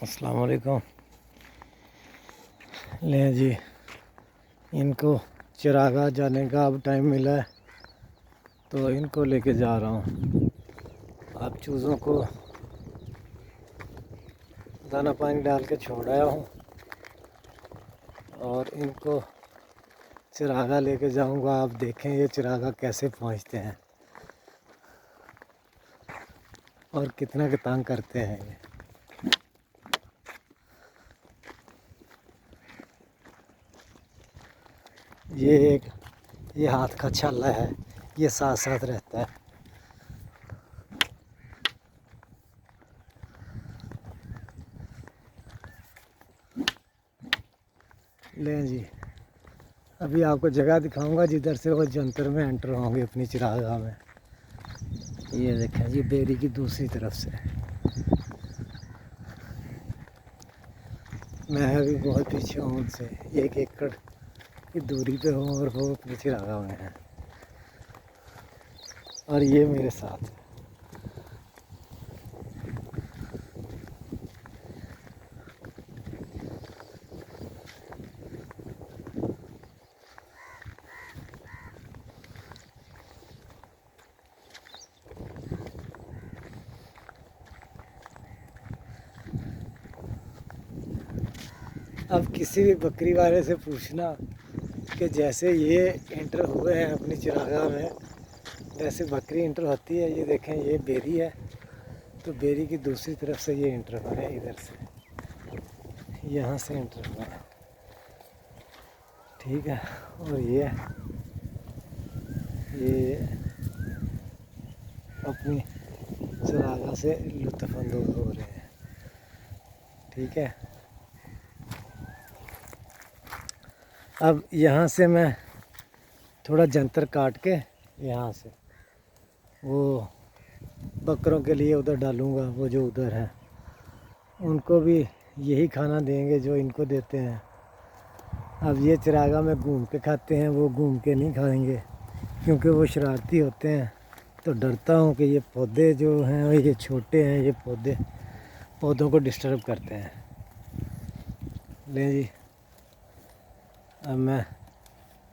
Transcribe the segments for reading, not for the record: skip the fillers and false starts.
السلام علیکم۔ لیں جی، ان کو چراغاہ جانے کا اب ٹائم ملا ہے تو ان کو لے کے جا رہا ہوں۔ اب چوزوں کو دانا پانی ڈال کے چھوڑایا ہوں اور ان کو چراغاہ لے کے جاؤں گا۔ آپ دیکھیں یہ چراغاہ کیسے پہنچتے ہیں اور کتنا کے تانگ کرتے ہیں۔ یہ ہاتھ کا چھالا ہے، یہ ساتھ ساتھ رہتا ہے۔ لیں جی، ابھی آپ کو جگہ دکھاؤں گا جدھر سے وہ جنتر میں انٹر ہوں گے اپنی چراغاہ میں۔ یہ دیکھیں جی، بیری کی دوسری طرف سے میں ابھی بہت پیچھے ہوں ان سے، 1 ایکڑ کی دوری پہ ہوں اور وہ اپنی چراغاہ میں ہیں اور یہ میرے ساتھ ہے۔ اب کسی بھی بکری والے سے پوچھنا کہ جیسے یہ انٹر ہوئے ہیں اپنی چراغاہ میں ویسے بکری انٹر ہوتی ہے۔ یہ دیکھیں، یہ بیری ہے تو بیری کی دوسری طرف سے یہ انٹر ہو رہے ہیں، ادھر سے یہاں سے انٹر ہوا ہے، ٹھیک ہے۔ اور یہ اپنی چراغاہ سے لطف اندوز ہو رہے ہیں، ٹھیک ہے۔ اب یہاں سے میں تھوڑا جنتر کاٹ کے یہاں سے وہ بکروں کے لیے ادھر ڈالوں گا، وہ جو ادھر ہے ان کو بھی یہی کھانا دیں گے جو ان کو دیتے ہیں۔ اب یہ چراغاہ میں گھوم کے کھاتے ہیں، وہ گھوم کے نہیں کھائیں گے کیونکہ وہ شرارتی ہوتے ہیں، تو ڈرتا ہوں کہ یہ پودے جو ہیں یہ چھوٹے ہیں، یہ پودوں کو ڈسٹرب کرتے ہیں۔ لیں جی، اب میں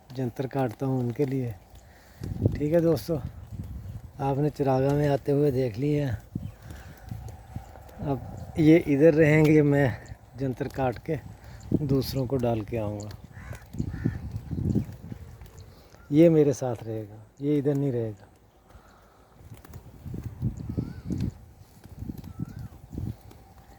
جنتر کاٹتا ہوں ان کے لیے، ٹھیک ہے دوستو۔ آپ نے چراغاہ میں آتے ہوئے دیکھ لی ہے، اب یہ ادھر رہیں گے، میں جنتر کاٹ کے دوسروں کو ڈال کے آؤں گا۔ یہ میرے ساتھ رہے گا، یہ ادھر نہیں رہے گا۔